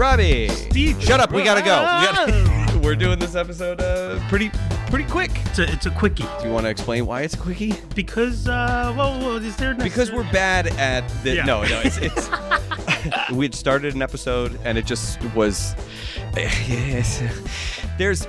Robbie. Steve. Shut up. We gotta go. We're doing this episode pretty quick. It's a quickie. Do you want to explain why it's a quickie? Because is there Because we're bad at the Yeah. no, it's we had started an episode and it just was there's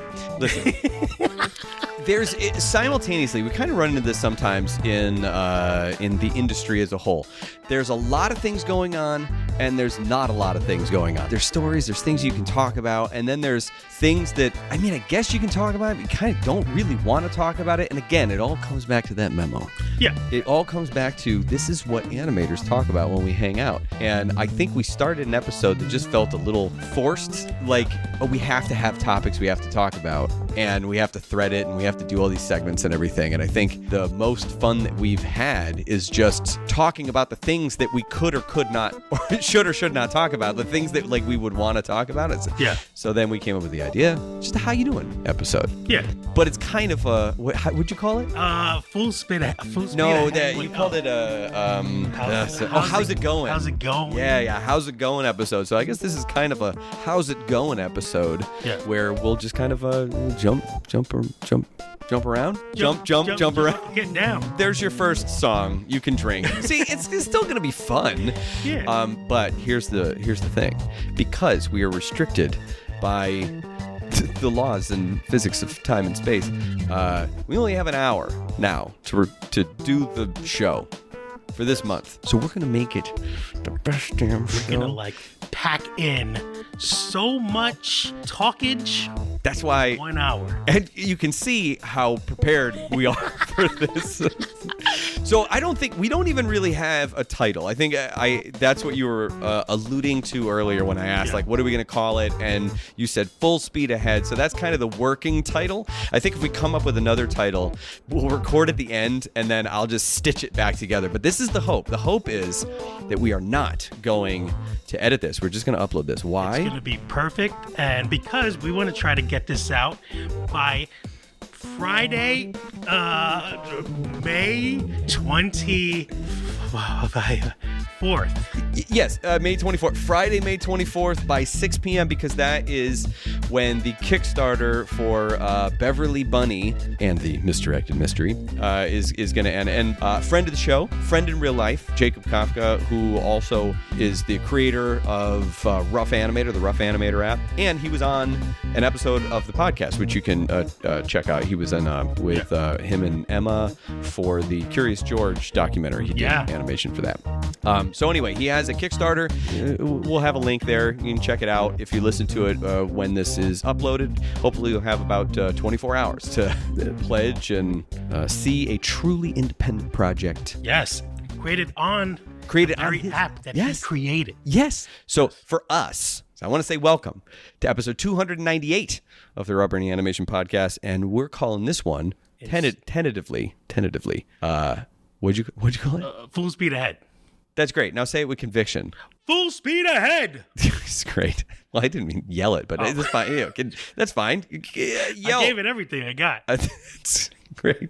simultaneously, we kind of run into this sometimes in the industry as a whole. There's a lot of things going on, and there's not a lot of things going on. There's stories, there's things you can talk about, and then there's things that, I guess you can talk about, but you kind of don't really want to talk about it. And again, it all comes back to that memo. Yeah. It all comes back to, this is what animators talk about when we hang out. And I think we started an episode that just felt a little forced, like, oh, we have to have topics we have to talk about, and we have to thread it, and we have to do all these segments and everything. And I think the most fun that we've had is just talking about the things that we could or could not, or should or should not talk about, the things that like we would want to talk about. Yeah. So then we came up with the idea, just a how you doing episode. Yeah. But it's kind of a, how would you call it? Full speed ahead. No, that you called it a how's it going? How's it going? Yeah, how's it going episode. So I guess this is kind of a how's it going episode, where we'll just kind of jump around, jump around. Get down. There's your first song. You can drink. See, it's still gonna be fun. Yeah. But here's the thing, because we are restricted by the laws and physics of time and space, we only have an hour now to do the show for this month. So we're gonna make it the best damn show. We're gonna pack in so much talkage. That's why 1 hour. And you can see how prepared we are for this. So we don't even really have a title. I think that's what you were alluding to earlier when I asked, what are we going to call it? And you said Full Speed Ahead. So that's kind of the working title. I think if we come up with another title, we'll record at the end and then I'll just stitch it back together. But this is the hope. The hope is that we are not going to edit this. We're just going to upload this. Why? It's going to be perfect. And because we want to try to get this out by Friday, May 24th. Yes, May 24th. Friday, May 24th by 6 p.m. because that is when the Kickstarter for Beverly Bunny and the Misdirected Mystery is going to end. And friend of the show, friend in real life, Jacob Kafka, who also is the creator of Rough Animator, the Rough Animator app, and he was on an episode of the podcast, which you can check out. He was in with him and Emma for the Curious George documentary. He did animation for that. So anyway, he has a Kickstarter. We'll have a link there. You can check it out if you listen to it when this is uploaded. Hopefully you'll have about 24 hours to pledge and see a truly independent project. Yes. Created on the app that he created. Yes. So for us, I want to say welcome to episode 298 of the Rubber Animation Podcast, and we're calling this one tentatively. What'd you call it? Full Speed Ahead. That's great. Now say it with conviction. Full speed ahead. It's great. Well, I didn't mean yell it, but it's fine. That's fine. Yell. I gave it everything I got. It's great.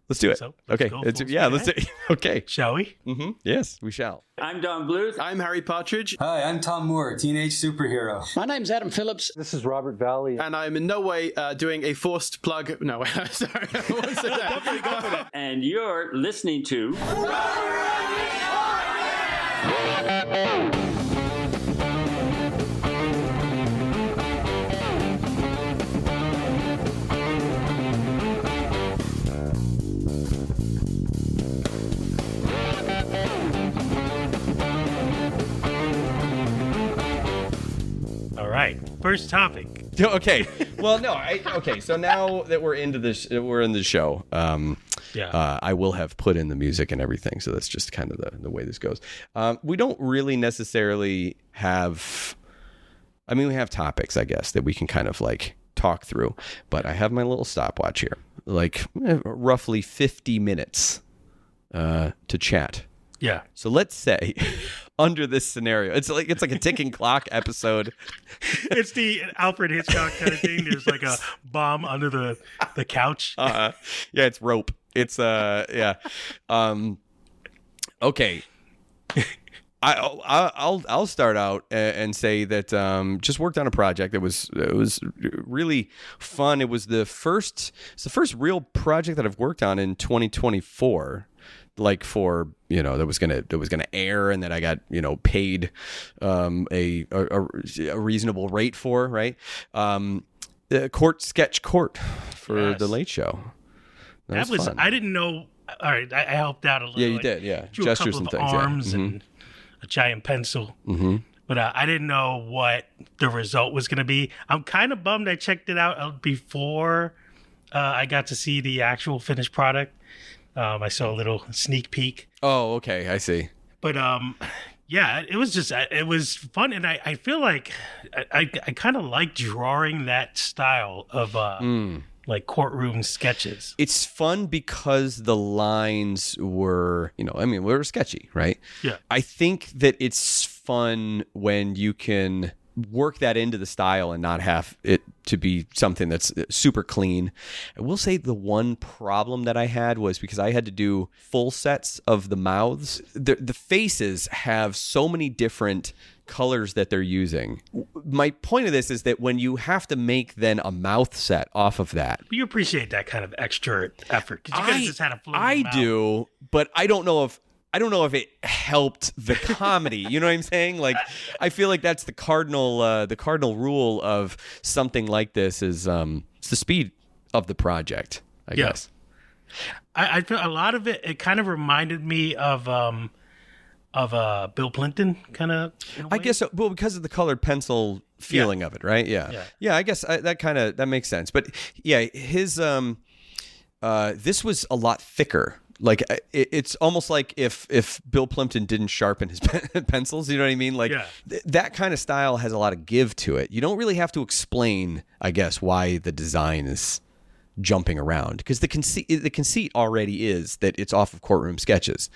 Let's do it. So, okay. Let's do it. Okay. Shall we? Mm-hmm. Yes, we shall. I'm Don Bluth. I'm Harry Partridge. Hi, I'm Tom Moore, teenage superhero. My name's Adam Phillips. This is Robert Valley. And I'm in no way doing a forced plug. No, sorry. I won't say that. Definitely go for that. And you're listening to... All right. First topic. Okay. Well, no. Okay. So now that we're in the show. I will have put in the music and everything, so that's just kind of the way this goes. We don't really necessarily have. I mean, we have topics, I guess, that we can kind of talk through. But I have my little stopwatch here, roughly 50 minutes to chat. Yeah. So let's say under this scenario, it's like a ticking clock episode. It's the Alfred Hitchcock kind of thing. There's like a bomb under the couch. Yeah, it's rope. It's Okay. I'll start out and say that just worked on a project that was really fun. It was the first real project that I've worked on in 2024. Like for that was gonna air, and that I got paid a reasonable rate for, right? Sketch court for the Late Show. That was fun. I didn't know. All right, I helped out a little. Yeah, you did. Yeah, drew gestures a and couple of things. arms and a giant pencil. Mm-hmm. But I didn't know what the result was going to be. I'm kind of bummed I checked it out before I got to see the actual finished product. I saw a little sneak peek. Oh, okay, I see. But yeah, it was fun, and I feel like I kind of like drawing that style of like courtroom sketches. It's fun because the lines were, were sketchy, right? Yeah. I think that it's fun when you can work that into the style and not have it to be something that's super clean. I will say the one problem that I had was because I had to do full sets of the mouths. The faces have so many different colors that they're using. My point of this is that when you have to make then a mouth set off of that, you appreciate that kind of extra effort because you could have just had a floating I mouth. do, but I don't know if it helped the comedy. You know what I'm saying? Like, I feel like that's the cardinal rule of something like this is it's the speed of the project, I guess. I feel a lot of it kind of reminded me of Bill Clinton kind of. I guess so. Well, because of the colored pencil feeling of it, right? Yeah. I guess that makes sense. But yeah, his this was a lot thicker. Like it's almost like if Bill Plimpton didn't sharpen his pencils, you know what I mean? Like that kind of style has a lot of give to it. You don't really have to explain, I guess, why the design is jumping around, because the conceit already is that it's off of courtroom sketches.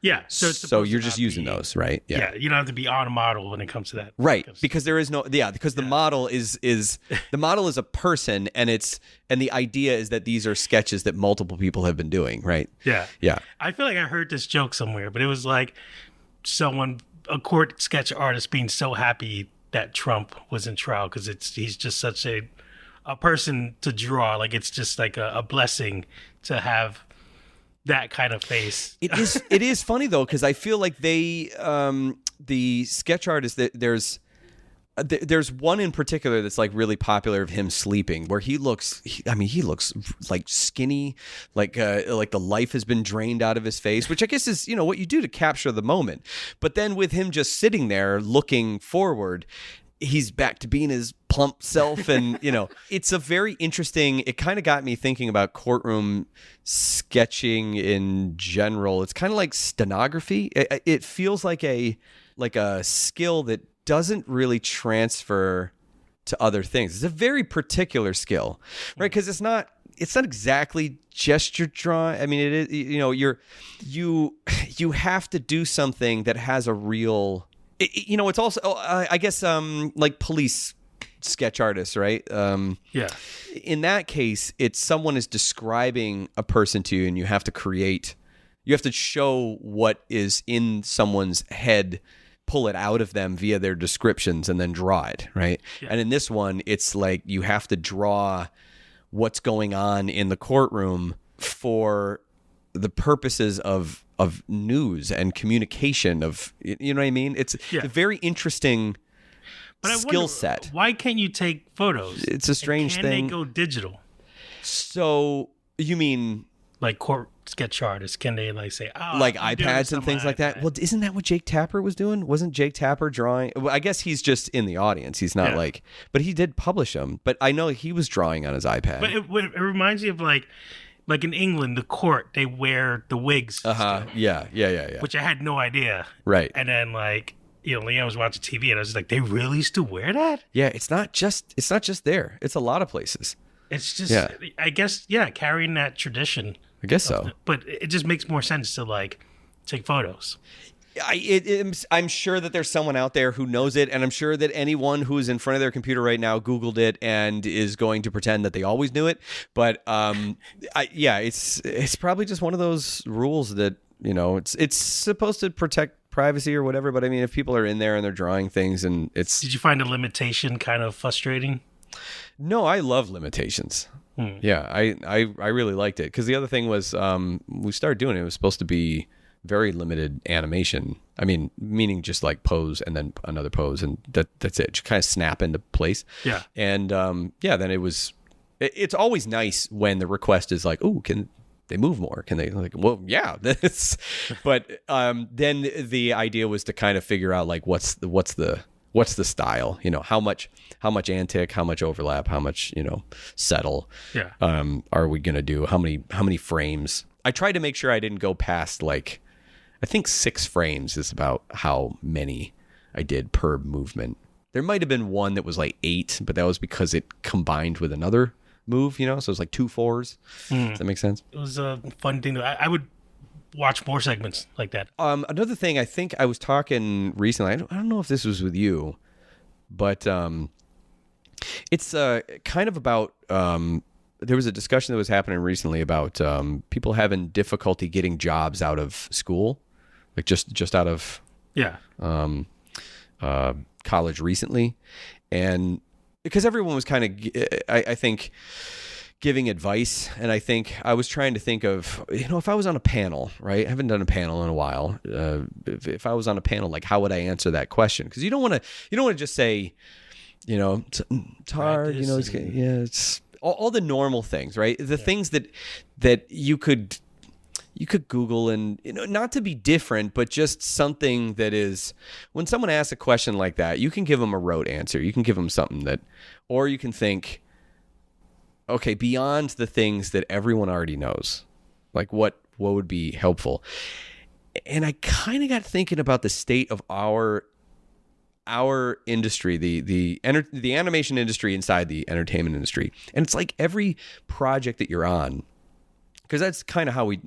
Yeah, so you're just using those, right? Yeah, you don't have to be on a model when it comes to that, right? Because there is no, because the model is the model is a person, and the idea is that these are sketches that multiple people have been doing, right? Yeah. I feel like I heard this joke somewhere, but it was like a court sketch artist being so happy that Trump was in trial because he's just such a person to draw. Like it's just like a blessing to have that kind of face. It is funny though, because I feel like they the sketch artists, that there's one in particular that's like really popular of him sleeping, where he looks like skinny, like the life has been drained out of his face, which I guess is what you do to capture the moment. But then with him just sitting there looking forward, he's back to being his plump self. And, it's a very interesting, it kind of got me thinking about courtroom sketching in general. It's kind of like stenography. It feels like a skill that doesn't really transfer to other things. It's a very particular skill, right? Because it's not exactly gesture drawing. I mean, it is, you have to do something that has a real, it's also, I guess, like police sketch artists, right? In that case, it's someone is describing a person to you, and you have to show what is in someone's head, pull it out of them via their descriptions, and then draw it, right? Yeah. And in this one, it's like you have to draw what's going on in the courtroom for the purposes of news and communication of, you know what I mean? It's a very interesting skill set. Why can't you take photos? It's a strange thing. Can they go digital? So you mean like court sketch artists? Can they like say, like iPads and things like that? Well, isn't that what Jake Tapper was doing? Wasn't Jake Tapper drawing? Well, I guess he's just in the audience. He's not but he did publish them. But I know he was drawing on his iPad. But it reminds me of like in England, the court, they wear the wigs. Yeah. Which I had no idea. Right. And then Leanne was watching TV, and I was like, they really still wear that? Yeah, it's not just there. It's a lot of places. It's just, I guess, carrying that tradition. I guess so. But it just makes more sense to take photos. I'm sure that there's someone out there who knows it, and I'm sure that anyone who's in front of their computer right now Googled it and is going to pretend that they always knew it. But it's probably just one of those rules that it's supposed to protect privacy or whatever. But I mean, if people are in there and they're drawing things and it's... Did you find the limitation kind of frustrating? No, I love limitations. Yeah, I really liked it. Because the other thing was we started doing it. It was supposed to be very limited animation. I mean, meaning just like pose and then another pose. And that's it. Just kind of snap into place. Yeah. And then it was... It's always nice when the request is like, "Oh, can they move more? Can they?" Like, well, yeah. But then the idea was to kind of figure out like what's the style? You know, how much antic, how much overlap, how much settle. Yeah. Are we gonna do? How many frames? I tried to make sure I didn't go past like, I think 6 frames is about how many I did per movement. There might have been one that was like 8, but that was because it combined with another move, so it was like 2 4s. Does that make sense? It was a fun thing. I would watch more segments like that. Another thing, I think I was talking recently, I don't know if this was with you, but it's kind of about, there was a discussion that was happening recently about people having difficulty getting jobs out of school, like just out of college recently. And because everyone was kind of, I think, giving advice. And I think I was trying to think of, if I was on a panel, right? I haven't done a panel in a while. If I was on a panel, like how would I answer that question? Because you don't want to just say, it's hard, it's all the normal things, right? The things that you could Google and, not to be different, but just something that is, when someone asks a question like that, you can give them a rote answer. You can give them something that, or you can think, okay, beyond the things that everyone already knows, like what would be helpful. And I kind of got thinking about the state of our industry, the animation industry inside the entertainment industry. And it's like every project that you're on, because that's kind of how we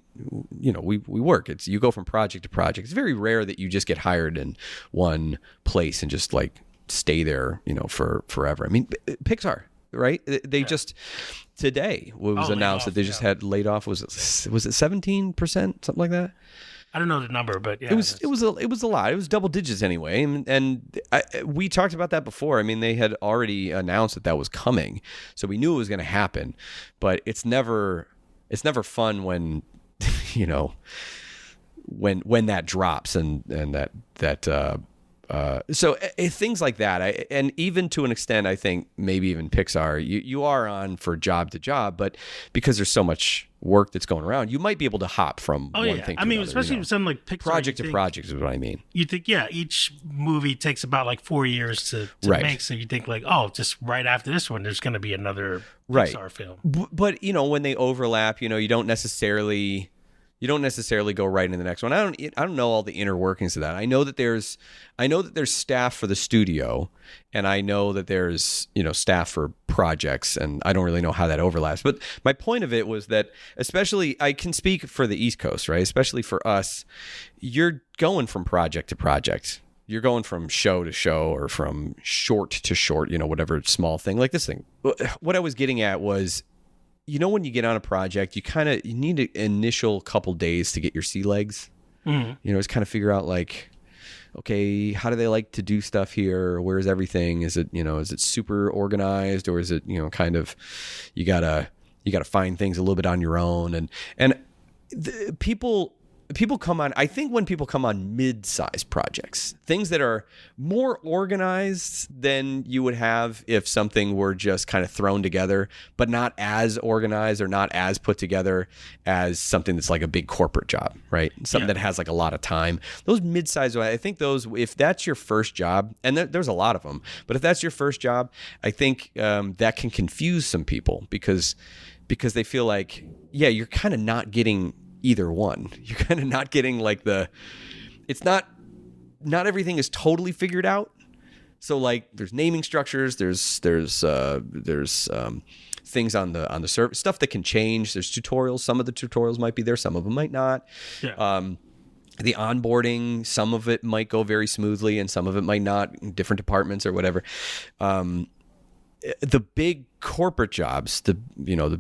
work. It's you go from project to project. It's very rare that you just get hired in one place and just like stay there, for forever. I mean, Pixar, right? They just today was announced that they just had laid off. Was it 17%, something like that? I don't know the number, but yeah, it was a lot. It was double digits anyway, and we talked about that before. I mean, they had already announced that was coming, so we knew it was going to happen. But it's never fun when when that drops and that so things like that. And even to an extent, I think maybe even Pixar, you are on for job to job, but because there's so much work that's going around, you might be able to hop from one thing to another, especially with something like Pixar, project to project is what I mean. You think, each movie takes about like 4 years to make, so you think like, just right after this one, there's going to be another Pixar film. But when they overlap, you don't necessarily go right into the next one. I don't know all the inner workings of that. I know that there's staff for the studio, and I know that there's staff for projects, and I don't really know how that overlaps. But my point of it was that, especially I can speak for the East Coast, right? Especially for us, you're going from project to project. You're going from show to show or from short to short, whatever small thing like this thing. What I was getting at was, when you get on a project, you need an initial couple days to get your sea legs. Mm-hmm. Just kind of figure out like, okay, how do they like to do stuff here? Where's everything? Is it super organized, or is it, kind of, you gotta find things a little bit on your own, and people come on, I think when people come on mid-sized projects, things that are more organized than you would have if something were just kind of thrown together, but not as organized or not as put together as something that's like a big corporate job, right? Something that has like a lot of time. Those mid-sized, I think those, if that's your first job, and there's a lot of them, but if that's your first job, I think that can confuse some people because they feel like, you're kind of not getting either one. You're kind of not getting like it's not everything is totally figured out. So like there's naming structures, there's things on the server, stuff that can change. There's tutorials. Some of the tutorials might be there, some of them might not. The onboarding, some of it might go very smoothly and some of it might not in different departments or whatever. The big corporate jobs, the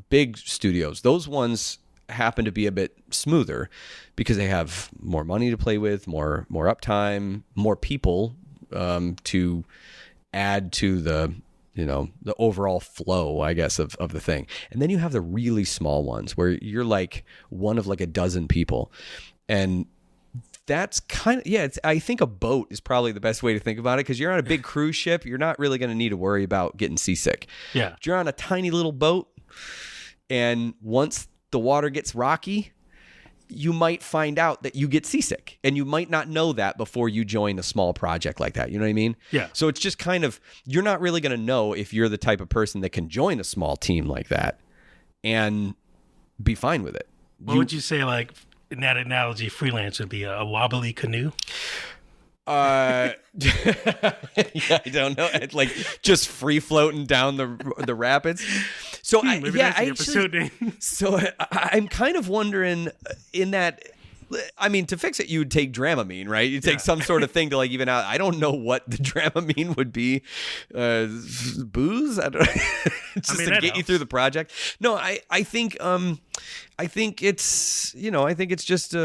big studios, those ones, happen to be a bit smoother because they have more money to play with, more uptime, more people to add to the the overall flow, I guess, of the thing. And then you have the really small ones where you're like one of like a dozen people, and that's kind of, I think a boat is probably the best way to think about it, because you're on a big cruise ship. You're not really going to need to worry about getting seasick. Yeah. If you're on a tiny little boat, and once the water gets rocky, you might find out that you get seasick, and you might not know that before you join a small project like that. You know what I mean? Yeah. So it's just kind of, you're not really going to know if you're the type of person that can join a small team like that and be fine with it. What would you say, like, in that analogy, freelance would be a wobbly canoe? Yeah, I don't know. It's like just free floating down the rapids. So I'm kind of wondering in that. I mean, to fix it, you would take Dramamine, right? You take some sort of thing to like even out. I don't know what the Dramamine would be. Booze? I don't know. Just to get you through the project. No, I think it's just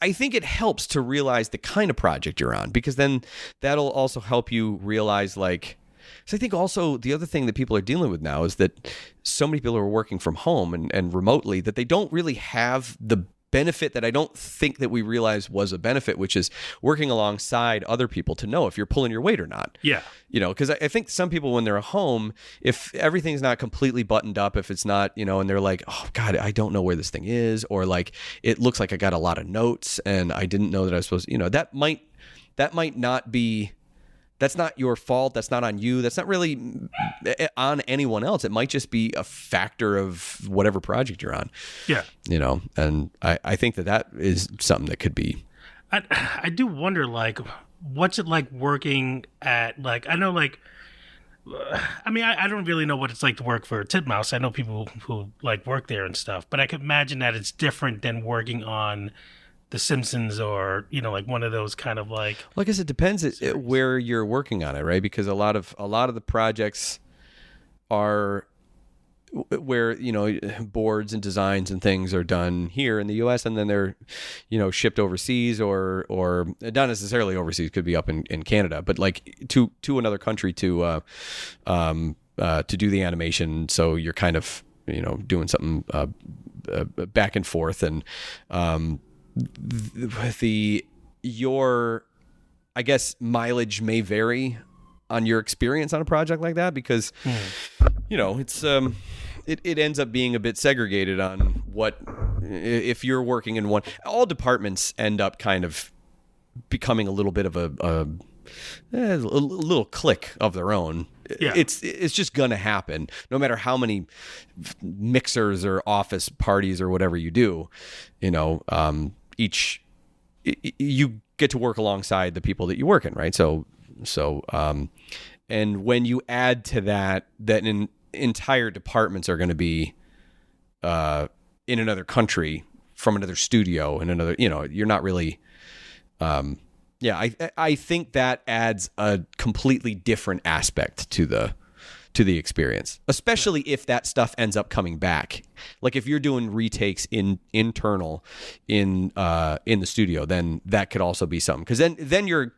I think it helps to realize the kind of project you're on, because then that'll also help you realize, like, so I think also the other thing that people are dealing with now is that so many people are working from home and remotely that they don't really have the benefit that I don't think that we realized was a benefit, which is working alongside other people to know if you're pulling your weight or not. Yeah. Because I think some people, when they're at home, if everything's not completely buttoned up, if it's not, and they're like, oh God, I don't know where this thing is, or like, it looks like I got a lot of notes and I didn't know that I was supposed to, that might not be, that's not your fault. That's not on you. That's not really on anyone else. It might just be a factor of whatever project you're on. Yeah. And I think that is something that could be. I do wonder, like, what's it like working at, like, I know, like, I don't really know what it's like to work for Titmouse. I know people who like work there and stuff, but I could imagine that it's different than working on The Simpsons or, like one of those kind of like. Well, I guess it depends where you're working on it, right? Because a lot of the projects are where, boards and designs and things are done here in the U.S. and then they're, shipped overseas or not necessarily overseas, could be up in Canada, but like to another country to do the animation. So you're kind of, doing something back and forth, and your I guess mileage may vary on your experience on a project like that, because it's it ends up being a bit segregated on what, if you're working in one, all departments end up kind of becoming a little bit of a little clique of their own. Yeah. It's just gonna happen no matter how many mixers or office parties or whatever you do. You get to work alongside the people that you work in, right? So and when you add to that entire departments are going to be in another country from another studio and another, you're not really. I think that adds a completely different aspect to the experience, especially if that stuff ends up coming back. Like if you're doing retakes internal in the studio, then that could also be something, because then you're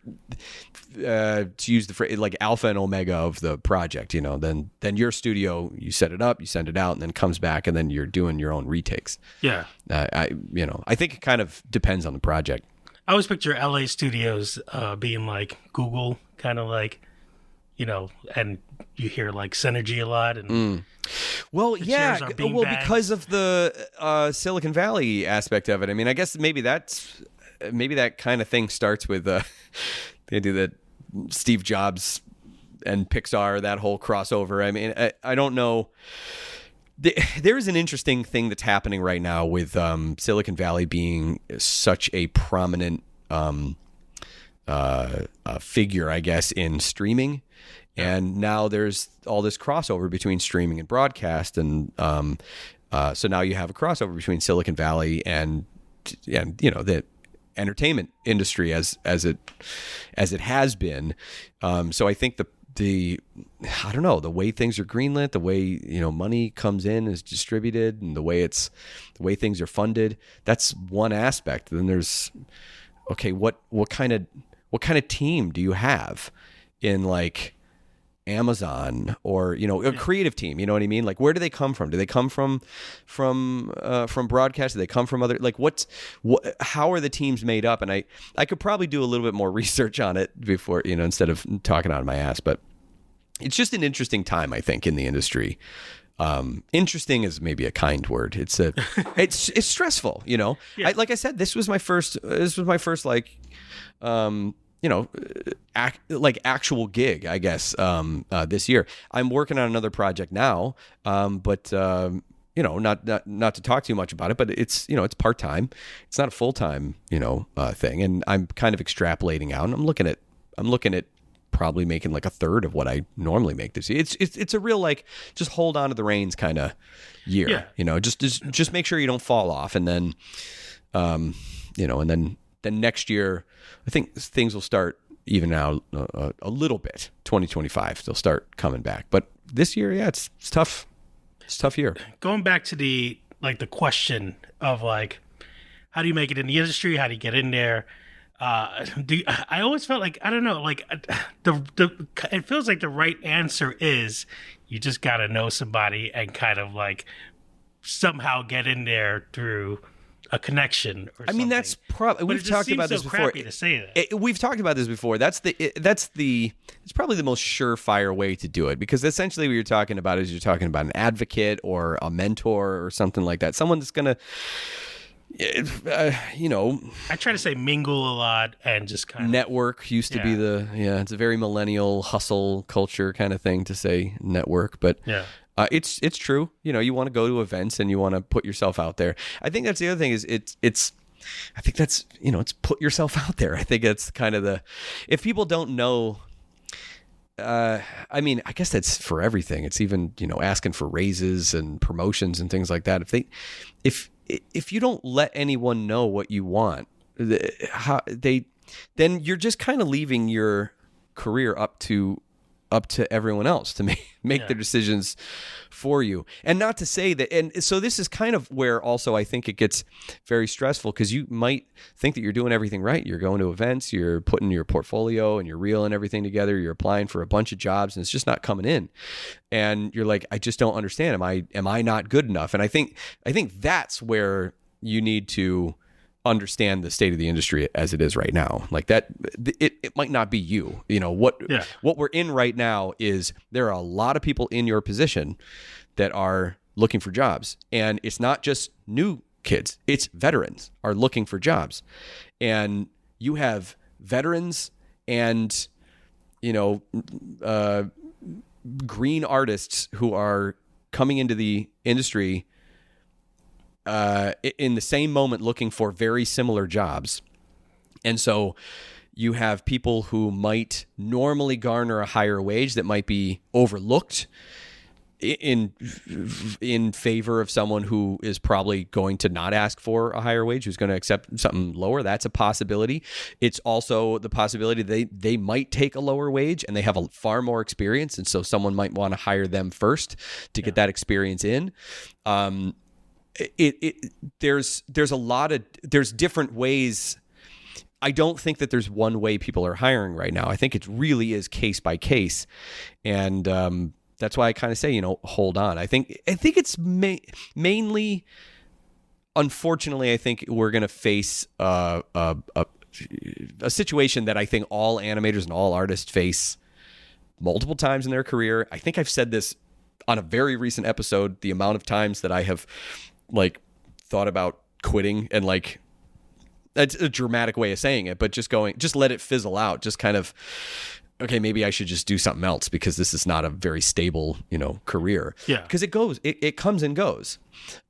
to use the phrase, like alpha and omega of the project. Then your studio, you set it up, you send it out, and then it comes back, and then you're doing your own retakes. Yeah. I think it kind of depends on the project. I always picture LA studios being like Google, kind of like, and you hear like Synergy a lot. And well, yeah, beanbags. Because of the Silicon Valley aspect of it. I mean, I guess maybe that kind of thing starts with the idea that Steve Jobs and Pixar, that whole crossover. I mean, I don't know. There is an interesting thing that's happening right now with Silicon Valley being such a prominent figure, I guess, in streaming. And now there's all this crossover between streaming and broadcast. And so now you have a crossover between Silicon Valley and the entertainment industry as it has been. So I think I don't know, the way things are greenlit, the way, money comes in, is distributed, and the way things are funded. That's one aspect. Then there's, okay, what kind of team do you have in like Amazon or a creative team? You know what I mean? Like, where do they come from? Do they come from broadcast? Do they come from other, like, how are the teams made up? And I could probably do a little bit more research on it before, instead of talking out of my ass. But it's just an interesting time, I think, in the industry. Interesting is maybe a kind word. It's stressful, Yeah. Like I said, this was my first like, actual gig, I guess, this year. I'm working on another project now, but not to talk too much about it, but it's part-time. It's not a full-time, thing. And I'm kind of extrapolating out, and I'm looking at probably making like a third of what I normally make this year. It's a real, like, just hold on to the reins kind of year. Yeah. Just make sure you don't fall off, and then and then next year I think things will start even out a little bit. 2025 they'll start coming back, but this year, it's tough. It's a tough year. Going back to the question of like, how do you make it in the industry? How do you get in there? I always felt like, I don't know, like it feels like the right answer is you just got to know somebody and kind of like somehow get in there through a connection or something. I mean, that's probably, we've talked about this before. To say that. We've talked about this before. It's probably the most surefire way to do it, because essentially what you're talking about is an advocate or a mentor or something like that. Someone that's going to, I try to say mingle a lot and just kind of network used to be it's a very millennial hustle culture kind of thing to say network, but it's true. You want to go to events and you want to put yourself out there. I think that's the other thing is it's put yourself out there. I think it's kind of if people don't know, I mean, I guess that's for everything. It's even, asking for raises and promotions and things like that. If you don't let anyone know what you want, then you're just kind of leaving your career up to everyone else to make the decisions for you. And not to say that, and so this is kind of where also I think it gets very stressful, because you might think that you're doing everything right. You're going to events, you're putting your portfolio and your reel and everything together, you're applying for a bunch of jobs, and it's just not coming in. And you're like, I just don't understand. Am I not good enough? And I think that's where you need to understand the state of the industry as it is right now. Like that, it might not be you. What we're in right now is there are a lot of people in your position that are looking for jobs, and it's not just new kids, it's veterans are looking for jobs. And you have veterans and green artists who are coming into the industry in the same moment looking for very similar jobs. And so you have people who might normally garner a higher wage that might be overlooked in favor of someone who is probably going to not ask for a higher wage, who's going to accept something lower. That's a possibility. It's also the possibility they might take a lower wage and they have a far more experience, and so someone might want to hire them first to get that experience in. There's different ways. I don't think that there's one way people are hiring right now. I think it really is case by case, and that's why I kind of say, hold on. I think it's mainly, unfortunately, I think we're going to face a situation that I think all animators and all artists face multiple times in their career. I think I've said this on a very recent episode, the amount of times that I have thought about quitting, and that's a dramatic way of saying it, but just let it fizzle out. Just kind of, okay, maybe I should just do something else because this is not a very stable, career. Yeah. Because it comes and goes.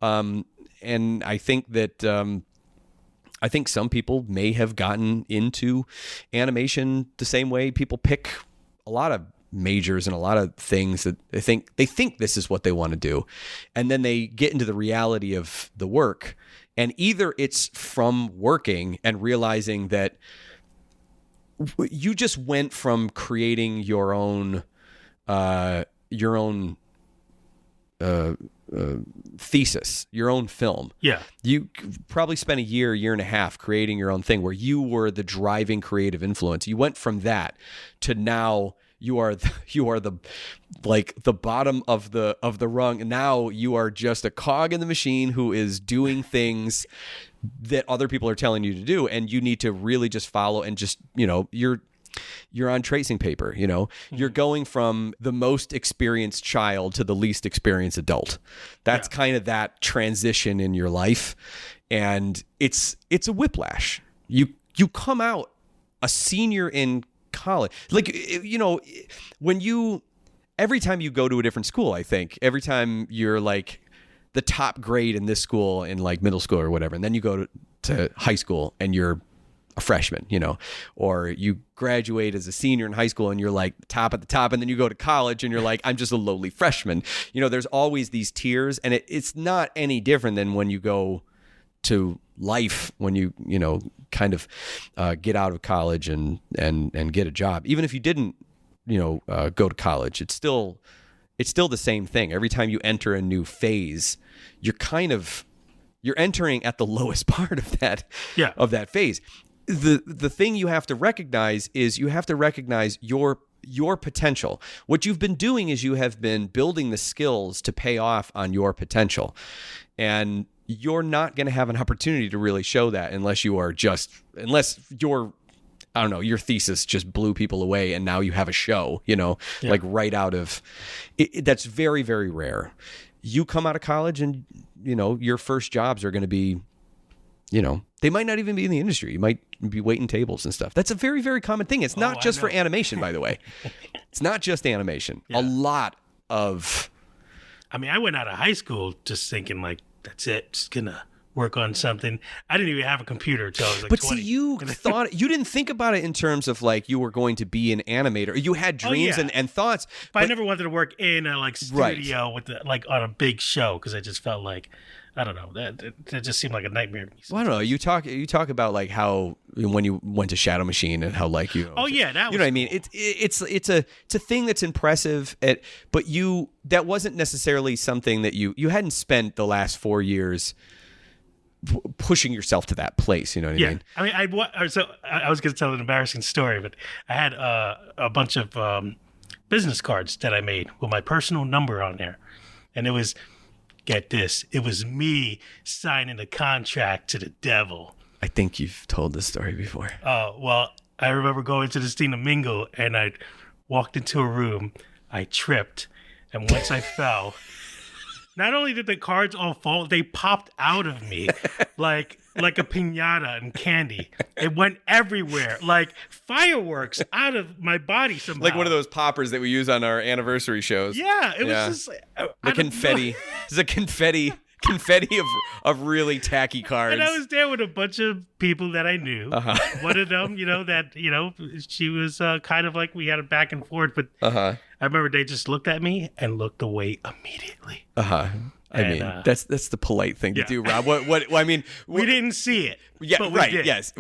And I think that, I think some people may have gotten into animation the same way people pick a lot of majors and a lot of things that they think this is what they want to do. And then they get into the reality of the work, and either it's from working and realizing that you just went from creating your own your own thesis, your own film. Yeah. You probably spent a year and a half creating your own thing where you were the driving creative influence. You went from that to now you are the like the bottom of the rung. Now you are just a cog in the machine who is doing things that other people are telling you to do, and you need to really just follow and just, you're on tracing paper, you're going from the most experienced child to the least experienced adult. That's kind of that transition in your life. And it's a whiplash. You come out a senior in college. Like, every time you go to a different school, I think every time you're like the top grade in this school in like middle school or whatever, and then you go to high school and you're a freshman, or you graduate as a senior in high school and you're like top at the top, and then you go to college and you're like, I'm just a lowly freshman. There's always these tiers, and it's not any different than when you go to life, when you kind of get out of college and get a job. Even if you didn't go to college, it's still the same thing. Every time you enter a new phase, you're entering at the lowest part of that phase. The thing you have to recognize is you have to recognize your potential. What you've been doing is you have been building the skills to pay off on your potential. And you're not going to have an opportunity to really show that unless your thesis just blew people away and now you have a show, like right out of it. That's very, very rare. You come out of college and, your first jobs are going to be, they might not even be in the industry. You might be waiting tables and stuff. That's a very, very common thing. It's not just for animation, by the way. It's not just animation. Yeah. A lot of... I went out of high school just thinking like, that's it. Just going to work on something. I didn't even have a computer until I was like 20. But see, you didn't think about it in terms of like you were going to be an animator. You had dreams and thoughts. But I never wanted to work in a studio with on a big show, because I just felt like, I don't know, that just seemed like a nightmare to me. Well, I don't know. You talk about like how when you went to Shadow Machine and how like you. Oh yeah, that was. You know what I mean? It's a thing that's impressive. But that wasn't necessarily something that you hadn't spent the last 4 years pushing yourself to that place. You know what I mean? I was going to tell an embarrassing story, but I had a bunch of business cards that I made with my personal number on there, and it was. Get this. It was me signing a contract to the devil. I think you've told this story before. Well, I remember going to this thing to mingle, and I walked into a room. I tripped, and once I fell, not only did the cards all fall, they popped out of me like a piñata and candy. It went everywhere, like fireworks out of my body somehow. Like one of those poppers that we use on our anniversary shows. Yeah, it was just the confetti. It's a confetti of really tacky cards. And I was there with a bunch of people that I knew. Uh-huh. One of them, she was kind of like we had a back and forth, but I remember they just looked at me and looked away immediately. That's the polite thing to do, Rob. We didn't see it. Yeah, but right. Did. Yes.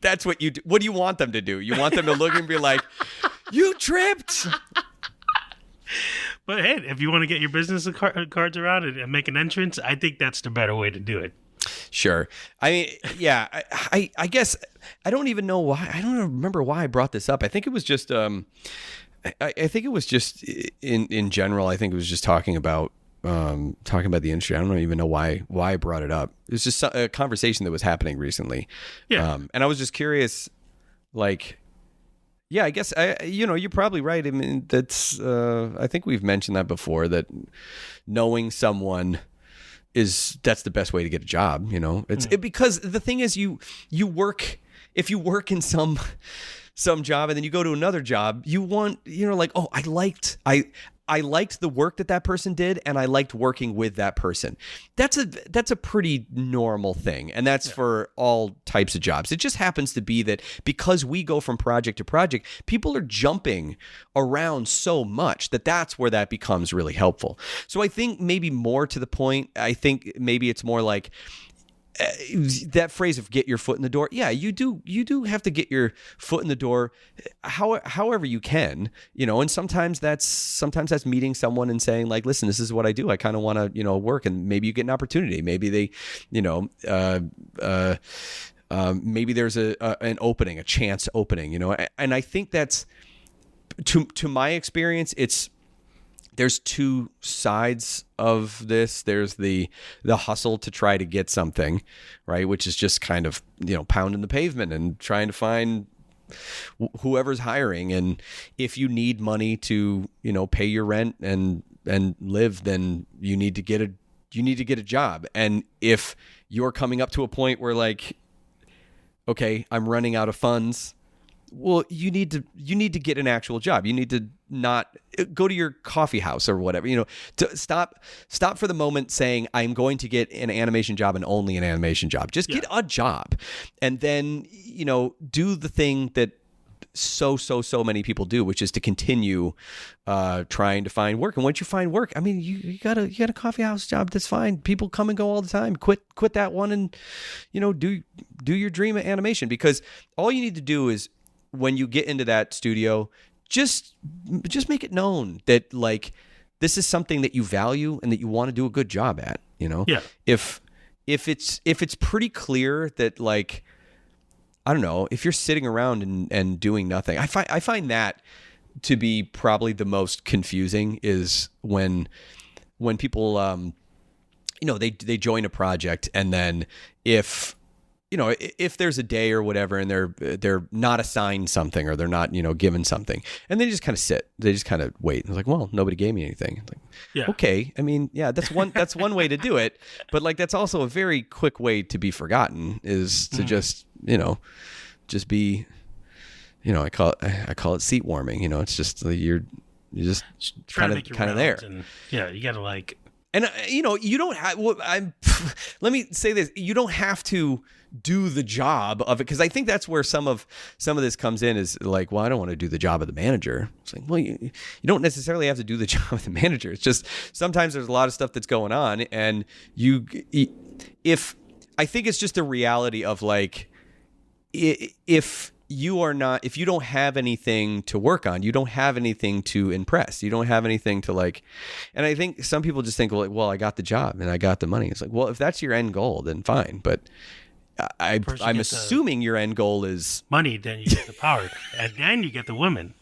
That's what you do. What do you want them to do? You want them to look and be like, "You tripped." But hey, if you want to get your business cards around and make an entrance, I think that's the better way to do it. Sure. I guess I don't even know why. I don't remember why I brought this up. I think it was just I think it was just in general. I think it was just talking about the industry. I don't even know why I brought it up. It was just a conversation that was happening recently. Yeah. And I was just curious, like, yeah, I guess you're probably right. I mean, that's I think we've mentioned that before, that knowing someone that's the best way to get a job. It's because the thing is you work, if you work in some job and then you go to another job, you want, like, oh, I liked the work that person did, and I liked working with that person. That's a pretty normal thing, and that's for all types of jobs. It just happens to be that because we go from project to project, people are jumping around so much that's where that becomes really helpful. So I think maybe more to the point, I think maybe it's more like that phrase of get your foot in the door. Yeah, you do have to get your foot in the door however you can, and sometimes that's meeting someone and saying like, listen, this is what I do. I kind of want to, work, and maybe you get an opportunity. Maybe they, maybe there's an opening, a chance opening, and I think that's to my experience, there's two sides of this. There's the hustle to try to get something, right? Which is just kind of, pounding the pavement and trying to find whoever's hiring. And if you need money to, pay your rent and live, then you need to get a job. And if you're coming up to a point where like, okay, I'm running out of funds, well, you need to get an actual job. You need to not go to your coffee house or whatever, to stop for the moment saying I'm going to get an animation job and only an animation job. Just get a job, and then, do the thing that so many people do, which is to continue trying to find work. And once you find work, I mean, you got a coffee house job. That's fine. People come and go all the time. Quit that one and, do your dream of animation, because all you need to do is, when you get into that studio, just make it known that like this is something that you value and that you want to do a good job at, Yeah. If it's pretty clear that like, I don't know, if you're sitting around and doing nothing, I find that to be probably the most confusing, is when people they join a project, and then if there's a day or whatever and they're not assigned something, or they're not, given something, and they just kind of sit, they just kind of wait. It's like, well, nobody gave me anything. It's like, Yeah. Okay. I mean, yeah, that's one way to do it. But like, that's also a very quick way to be forgotten, is to just be, I call it seat warming. It's just you're just kind of there. And, you got to like, and you don't have, let me say this, you don't have to do the job of it, because I think that's where some of this comes in, is like, well, I don't want to do the job of the manager. It's like, well, you don't necessarily have to do the job of the manager. It's just sometimes there's a lot of stuff that's going on, and I think it's just the reality of like, if you don't have anything to work on, you don't have anything to impress, you don't have anything to like, and I think some people just think, well, I got the job and I got the money. It's like, well, if that's your end goal, then fine. But I'm assuming your end goal is money, then you get the power, and then you get the women.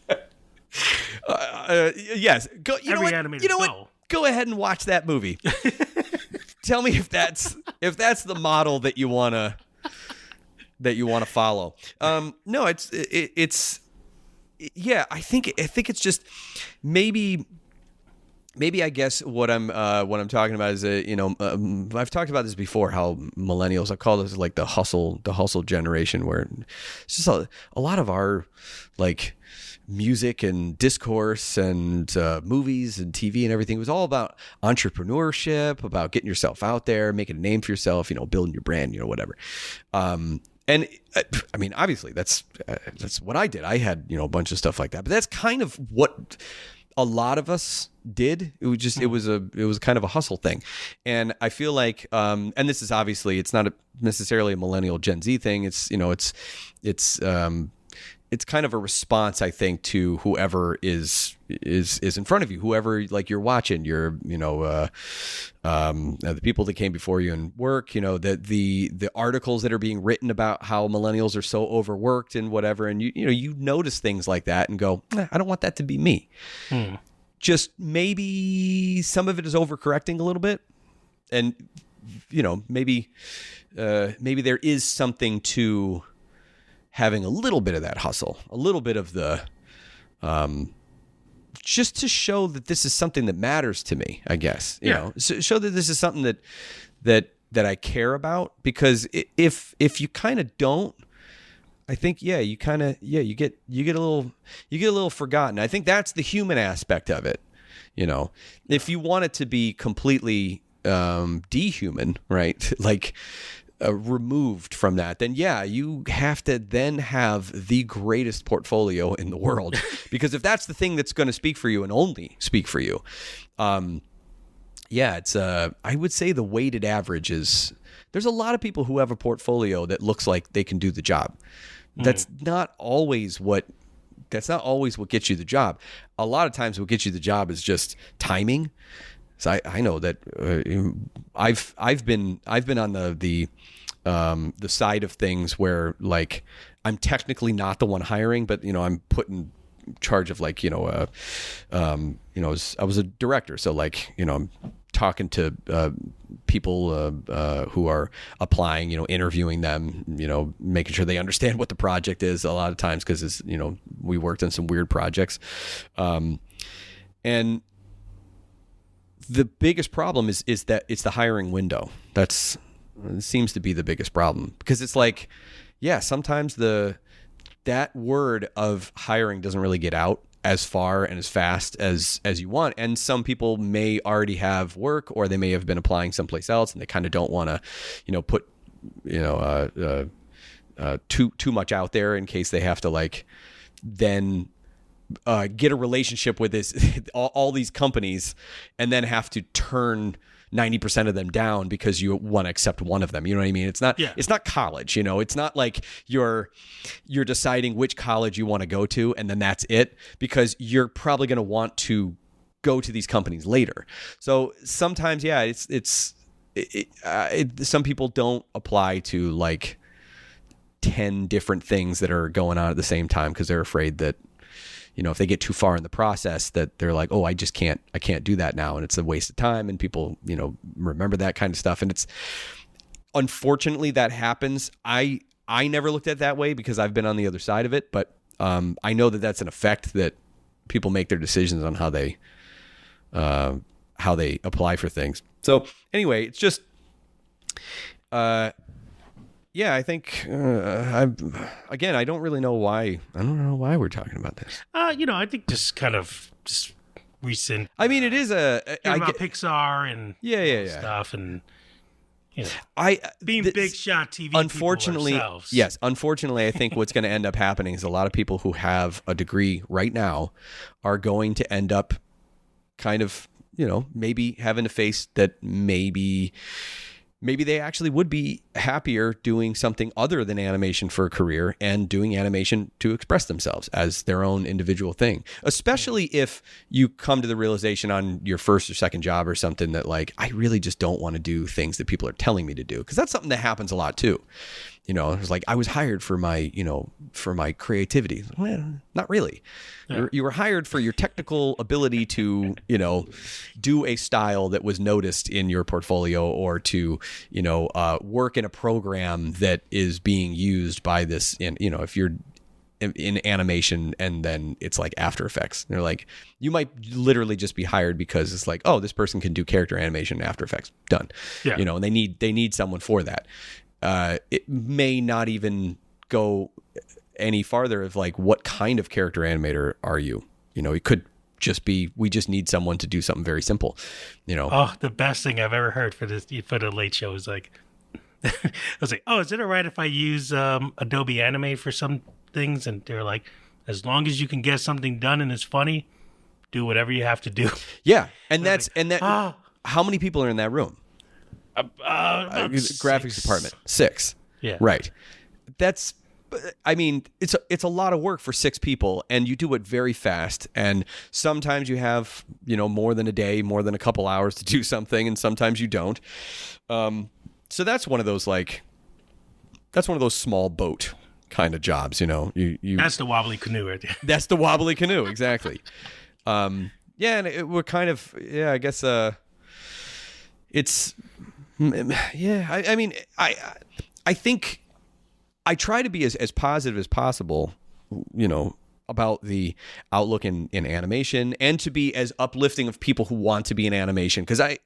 Yes. Every animated show. Go ahead and watch that movie. Tell me if that's the model that you want to follow. No, it's yeah, I think it's just maybe I guess what I'm talking about is I've talked about this before, how millennials, I call this like the hustle generation, where it's just a lot of our like music and discourse and movies and TV and everything was all about entrepreneurship, about getting yourself out there, making a name for yourself, building your brand, whatever. And I mean, obviously that's what I did. I had, a bunch of stuff like that, but that's kind of what a lot of us did. It was kind of a hustle thing. And I feel like, and this is obviously, it's not necessarily a millennial Gen Z thing. It's kind of a response, I think, to whoever is in front of you, whoever like you're watching, the people that came before you in work, the articles that are being written about how millennials are so overworked and whatever, and you notice things like that and go, I don't want that to be me. Just maybe some of it is overcorrecting a little bit, and maybe there is something to having a little bit of that hustle, a little bit of the, just to show that this is something that matters to me, I guess, show that this is something that I care about, because if you kind of don't, I think, you get a little forgotten. I think that's the human aspect of it. If you want it to be completely, dehuman, right? Like, removed from that, then you have to then have the greatest portfolio in the world, because if that's the thing that's going to speak for you and only speak for you, it's I would say the weighted average is there's a lot of people who have a portfolio that looks like they can do the job. That's not always what gets you the job. A lot of times what gets you the job is just timing. So I know that I've been on the side of things where like I'm technically not the one hiring, but I'm put in charge of like I was a director, so like I'm talking to people who are applying, interviewing them, making sure they understand what the project is a lot of times because it's we worked on some weird projects, and the biggest problem is that it's the hiring window. It seems to be the biggest problem because it's like, yeah, sometimes that word of hiring doesn't really get out as far and as fast as you want. And some people may already have work, or they may have been applying someplace else and they kind of don't want to, put, too much out there in case they have to like, then get a relationship with all these companies and then have to turn 90% of them down because you want to accept one of them. You know what I mean? It's not college, it's not like you're deciding which college you want to go to and then that's it, because you're probably going to want to go to these companies later. So sometimes, yeah, some people don't apply to like 10 different things that are going on at the same time because they're afraid that, if they get too far in the process that they're like, oh, I can't do that now. And it's a waste of time. And people, remember that kind of stuff. And it's unfortunately that happens. I never looked at it that way because I've been on the other side of it. But I know that that's an effect that people make their decisions on how they apply for things. So anyway, it's just, yeah, I think I don't really know why. I don't know why we're talking about this. I think just kind of recent. I mean, it is about Pixar and stuff, and being big shot TV. Unfortunately, people ourselves. Yes. Unfortunately, I think what's going to end up happening is a lot of people who have a degree right now are going to end up kind of maybe having to face that maybe they actually would be happier doing something other than animation for a career and doing animation to express themselves as their own individual thing. Especially if you come to the realization on your first or second job or something that like, I really just don't want to do things that people are telling me to do. Because that's something that happens a lot too. It's like I was hired for my creativity. Well, not really. Yeah. You were hired for your technical ability to, do a style that was noticed in your portfolio, or to, work in a program that is being used by this. And if you're in animation and then it's like After Effects, they're like, you might literally just be hired because it's like, oh, this person can do character animation in After Effects, done. Yeah. And they need someone for that. It may not even go any farther of like, what kind of character animator are you? It could just be, we just need someone to do something very simple, Oh, the best thing I've ever heard for the Late Show is like, I was like, oh, is it all right if I use Adobe Animate for some things? And they're like, as long as you can get something done and it's funny, do whatever you have to do. Yeah. And how many people are in that room? Graphics department 6. Yeah, right. That's, I mean, it's a lot of work for 6 people, and you do it very fast. And sometimes you have more than a day, more than a couple hours to do something, and sometimes you don't. So that's one of those small boat kind of jobs. You that's the wobbly canoe right there. That's the wobbly canoe, exactly. Yeah, and we're kind of, I guess it's. Yeah, I mean, I think I try to be as positive as possible, about the outlook in animation, and to be as uplifting of people who want to be in animation. Because I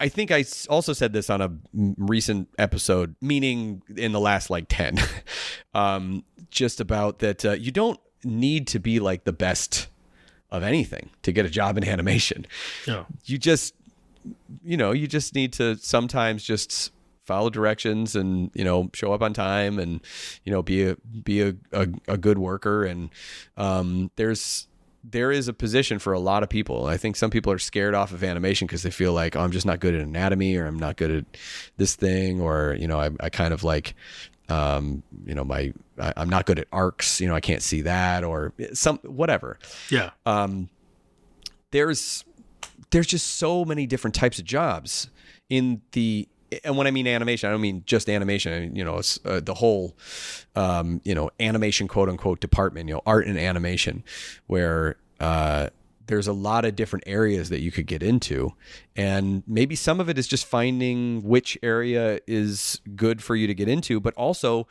think I also said this on a recent episode, meaning in the last like 10, just about that you don't need to be like the best of anything to get a job in animation. No. You just need to sometimes just follow directions and, show up on time and, be a good worker. And there's there is a position for a lot of people. I think some people are scared off of animation because they feel like, oh, I'm just not good at anatomy, or I'm not good at this thing, or, you know, I kind of like, you know, I'm not good at arcs, you know, I can't see that, or whatever. Yeah. There's just so many different types of jobs and when I mean animation, I don't mean just animation. I mean, you know, it's the whole, you know, animation quote unquote department, you know, art and animation, where there's a lot of different areas that you could get into. And maybe some of it is just finding which area is good for you to get into, but also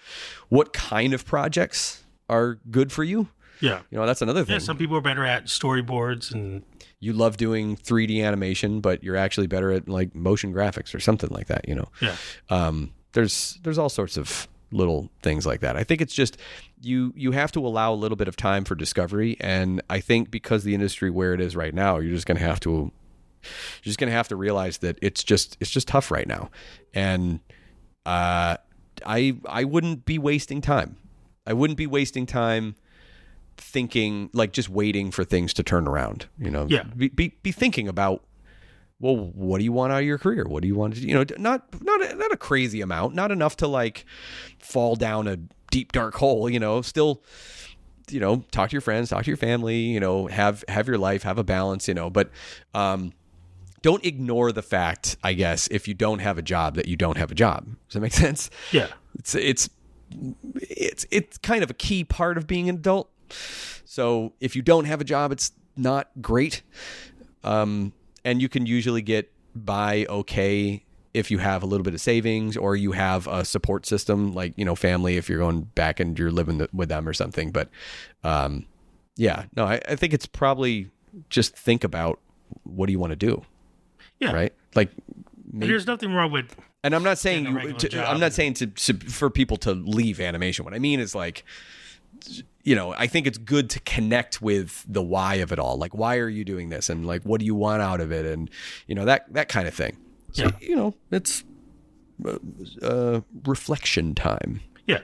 what kind of projects are good for you. Yeah. You know, that's another thing. Yeah, some people are better at storyboards, and you love doing 3D animation, but you're actually better at like motion graphics or something like that, you know? Yeah. There's all sorts of little things like that. I think it's just, you have to allow a little bit of time for discovery. And I think because the industry where it is right now, you're just going to have to realize that it's just tough right now. And, I wouldn't be wasting time. I wouldn't be wasting time thinking, like, just waiting for things to turn around, you know. Yeah. Be thinking about, well, what do you want out of your career? What do you want to do? You know, not a crazy amount, not enough to like fall down a deep dark hole, you know. Still, you know, talk to your friends, talk to your family, you know, have your life, have a balance, you know, but don't ignore the fact, I guess, if you don't have a job, that you don't have a job. Does that make sense? Yeah. It's kind of a key part of being an adult. So if you don't have a job, it's not great. And you can usually get by okay if you have a little bit of savings, or you have a support system, like, you know, family, if you're going back and you're living with them or something. But yeah, no, I think it's probably just think about, what do you want to do? Yeah. Right. Like, And there's nothing wrong with. and I'm not saying getting a regular job. I'm not saying for people to leave animation. What I mean is, like, you know, I think it's good to connect with the why of it all. Like, why are you doing this? And like, what do you want out of it? And, you know, that kind of thing. So, Yeah. you know, it's reflection time. Yeah.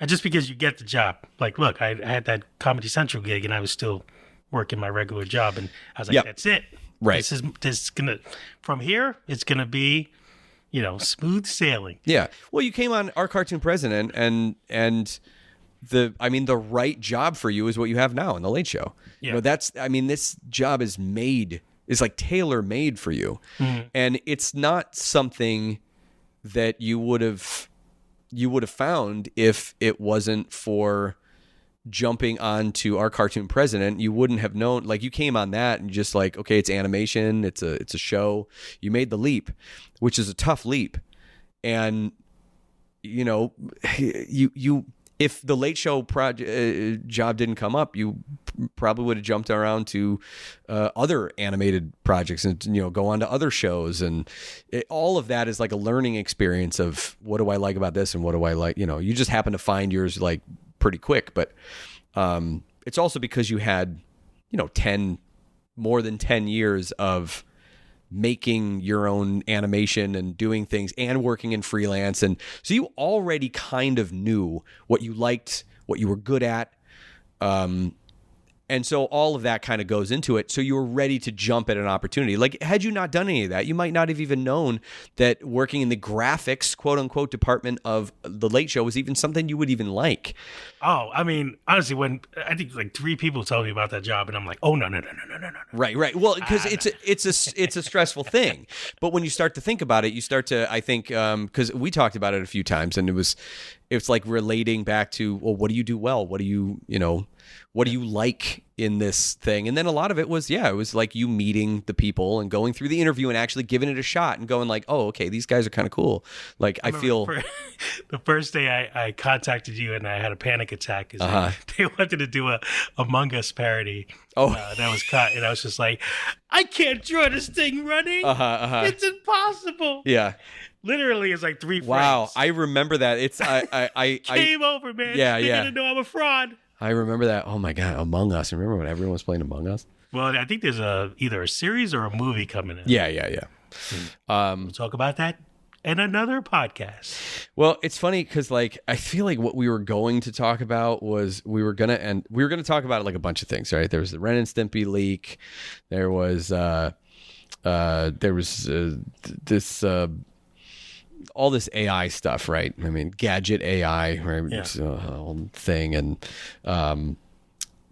And just because you get the job, like, look, I had that Comedy Central gig and I was still working my regular job, and I was like, Yep. that's it. Right. This is gonna, from here, it's gonna be, you know, smooth sailing. Yeah. Well, you came on Our Cartoon President, and the right job for you is what you have now in The Late Show. Yeah. You know, this job is like tailor made for you. Mm-hmm. And it's not something that you would have found if it wasn't for jumping onto Our Cartoon President. You wouldn't have known, like, you came on that and just like, okay, it's animation, it's a show. You made the leap, which is a tough leap. And, you know, you if the Late Show job didn't come up, you probably would have jumped around to other animated projects and, you know, go on to other shows. And all of that is like a learning experience of, what do I like about this and what do I like? You know, you just happen to find yours like pretty quick. But it's also because you had, you know, more than 10 years of making your own animation and doing things and working in freelance. And so you already kind of knew what you liked, what you were good at. And so all of that kind of goes into it. So you were ready to jump at an opportunity. Like, had you not done any of that, you might not have even known that working in the graphics, quote unquote, department of The Late Show was even something you would even like. Oh, I mean, honestly, when I think like 3 people told me about that job, and I'm like, oh, no. Right. Well, because it's a stressful thing. But when you start to think about it, you start to, I think, because we talked about it a few times, and it's like relating back to, well, what do you do well? What do you like in this thing? And then a lot of it was like you meeting the people and going through the interview and actually giving it a shot and going like, oh, okay, these guys are kind of cool. Like, I feel the first day I contacted you and I had a panic attack because they wanted to do a Among Us parody. That was cut, and I was just like, I can't draw this thing running. It's impossible. Yeah. Literally, it's like 3 frames. Wow, I remember that. It's I Game over, man. Yeah. They're gonna know I'm a fraud. I remember that. Oh my God, Among Us. Remember when everyone was playing Among Us? Well, I think there's either a series or a movie coming in. Yeah. We'll talk about that and another podcast. Well, it's funny because like I feel like what we were going to talk about was we were gonna talk about like a bunch of things, right? There was the Ren and Stimpy leak. There was this all this AI stuff, right? I mean, gadget AI, right? Yeah. It's a whole thing, and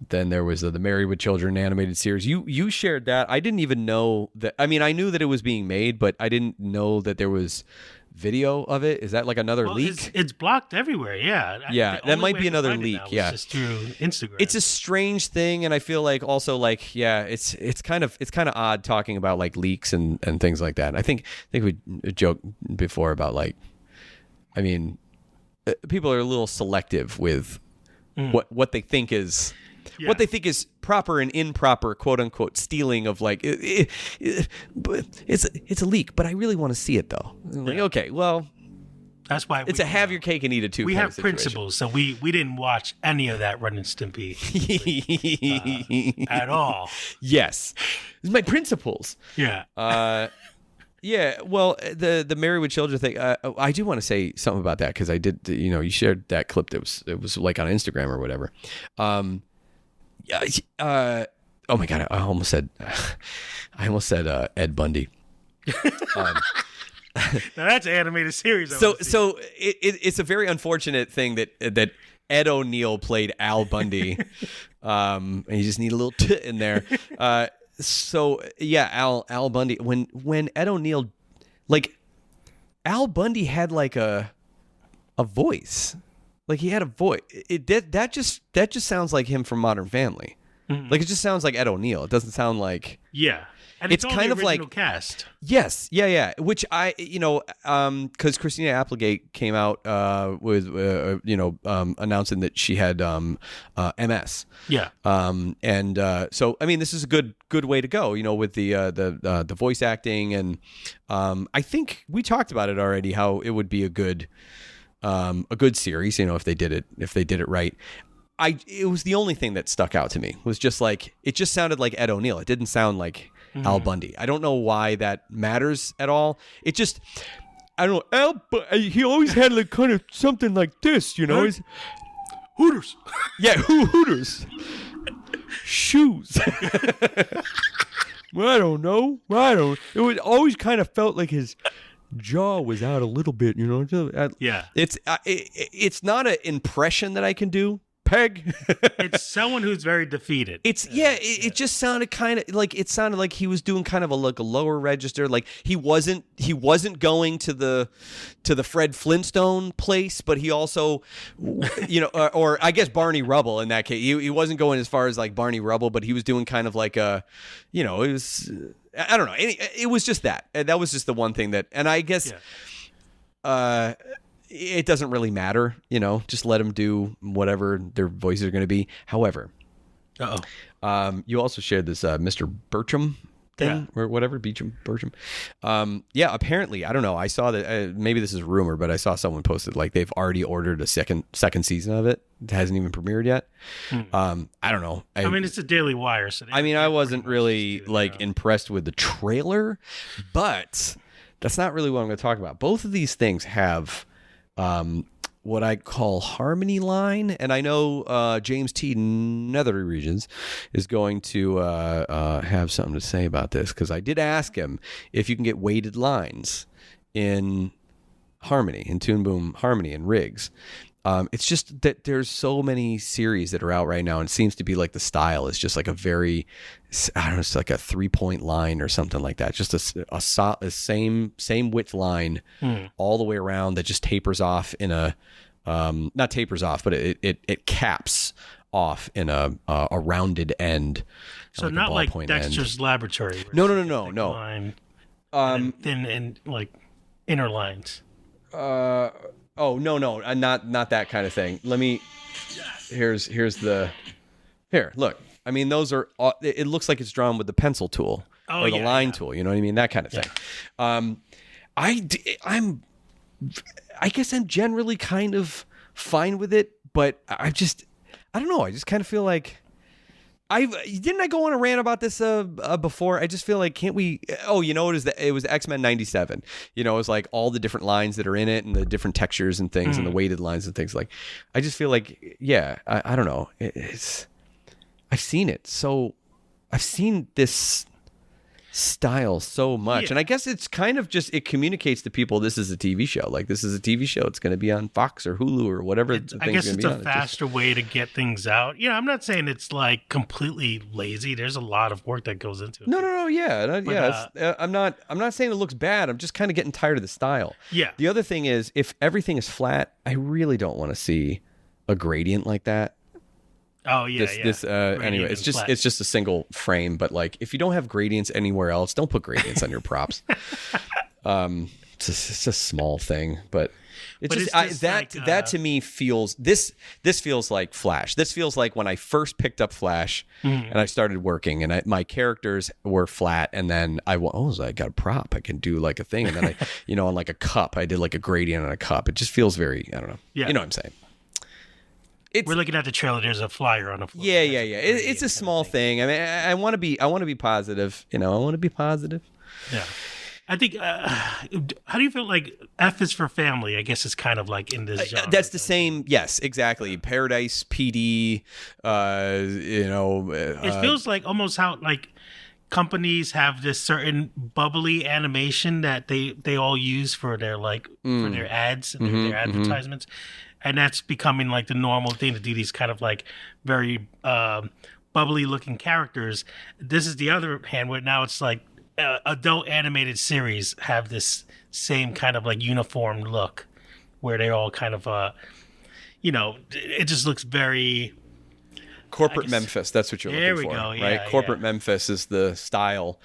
then there was the Married with Children animated series. You shared that. I didn't even know that. I mean, I knew that it was being made, but I didn't know that there was video of it. Is that like another leak? It's blocked everywhere. Yeah. Yeah, The that only might way be to another find it leak. now is Yeah, just through Instagram. it's a strange thing, and I feel like also like it's kind of odd talking about like leaks and things like that. I think we joked before about like, I mean, people are a little selective with what they think is. Yeah. What they think is proper and improper, quote unquote, stealing of like, but it's a leak, but I really want to see it though. Like, okay, well, That's why it's a have your cake and eat it too. We kind have of situation. principles, so we didn't watch any of that Ren and Stimpy at all. Yes, these are my principles. Yeah. Yeah, well, the Married with Children thing, I do want to say something about that because I did, you shared that clip that it was like on Instagram or whatever. Oh my God, I almost said Ed Bundy. Now that's an animated series. So it's a very unfortunate thing that Ed O'Neill played Al Bundy, and you just need a little t in there. So yeah, Al Bundy. When Ed O'Neill, like Al Bundy had like a voice, like he had a voice. That just sounds like him from Modern Family. Mm-hmm. Like it just sounds like Ed O'Neill. It doesn't sound like and it's all kind the of like original cast. Yes, yeah. Which I, because Christina Applegate came out with, announcing that she had MS. Yeah. So I mean, this is a good way to go, with the voice acting, and I think we talked about it already, how it would be a good series, if they did it right. It was the only thing that stuck out to me was just like, it just sounded like Ed O'Neill. It didn't sound like Al Bundy. I don't know why that matters at all. It just, I don't know. He always had like kind of something like this, He's, Hooters. yeah, Hooters. Shoes. Well, I don't know. It was always kind of felt like his jaw was out a little bit, Yeah. It's not an impression that I can do. Peg. It's someone who's very defeated. It just sounded kind of like, it sounded like he was doing kind of a lower register, like he wasn't going to the Fred Flintstone place, but he also, or I guess Barney Rubble in that case. He wasn't going as far as like Barney Rubble, but he was doing kind of like it was, I don't know. It was just that. That was just the one thing that, and I guess, it doesn't really matter, just let them do whatever their voices are going to be. However, you also shared this Mr. Bertram thing or whatever, Bertram. Apparently, I don't know. I saw that maybe this is a rumor, but I saw someone posted like they've already ordered a second season of it. It hasn't even premiered yet. I don't know. I mean, it's a Daily Wire. So I wasn't really impressed with the trailer, but that's not really what I'm going to talk about. Both of these things have what I call harmony line, and I know James T. Nethery Regions is going to have something to say about this, because I did ask him if you can get weighted lines in harmony, in Toon Boom harmony and rigs. It's just that there's so many series that are out right now, and it seems to be like the style is just like a very, I don't know, it's like a 3-point line or something like that. Just a same width line all the way around that just tapers off in a, not tapers off, but it caps off in a rounded end. So like not like Dexter's end. Laboratory. No. Line, and thin and like inner lines. Oh no, not that kind of thing. Let me. Here's the. Here, look. I mean, those are. It looks like it's drawn with the pencil tool or the line tool. You know what I mean? That kind of thing. I guess I'm generally kind of fine with it, but I don't know. I just kind of feel like Didn't I go on a rant about this before? I just feel like can't we? Oh, you know, it was X-Men '97. You know, it was like all the different lines that are in it and the different textures and things and the weighted lines and things. Like, I just feel like, yeah, I don't know. I've seen it, so I've seen this style so much, and I guess it's kind of just it communicates to people this is a TV show. Like, this is a TV show. It's going to be on Fox or Hulu or whatever. I guess it's a faster way to get things out. Yeah, I'm not saying it's like completely lazy. There's a lot of work that goes into it. No, yeah. I'm not saying it looks bad. I'm just kind of getting tired of the style. Yeah. The other thing is, if everything is flat, I really don't want to see a gradient like that. Oh yeah, anyway, it's just a single frame, but like if you don't have gradients anywhere else, don't put gradients on your props. It's a small thing, but that to me feels this feels like Flash. This feels like when I first picked up Flash and I started working, and my characters were flat, and then I got a prop, I can do like a thing, and then I on like a cup, I did like a gradient on a cup. It just feels very, I don't know. Yeah. You know what I'm saying? We're looking at the trailer. There's a flyer on the floor. Yeah. It's a small thing. I mean, I want to be positive. I want to be positive. Yeah. I think. How do you feel like F is for family? I guess it's kind of like in this genre. That's the same. Yes, exactly. Paradise PD. It feels like almost how like companies have this certain bubbly animation that they all use for their for their ads and their advertisements. And that's becoming like the normal thing to do these kind of like very bubbly looking characters. This is the other hand where now it's like adult animated series have this same kind of like uniform look where they're all kind of, it just looks very... Corporate Memphis, that's what you're looking for. There we go, yeah, right? Corporate Memphis is the style.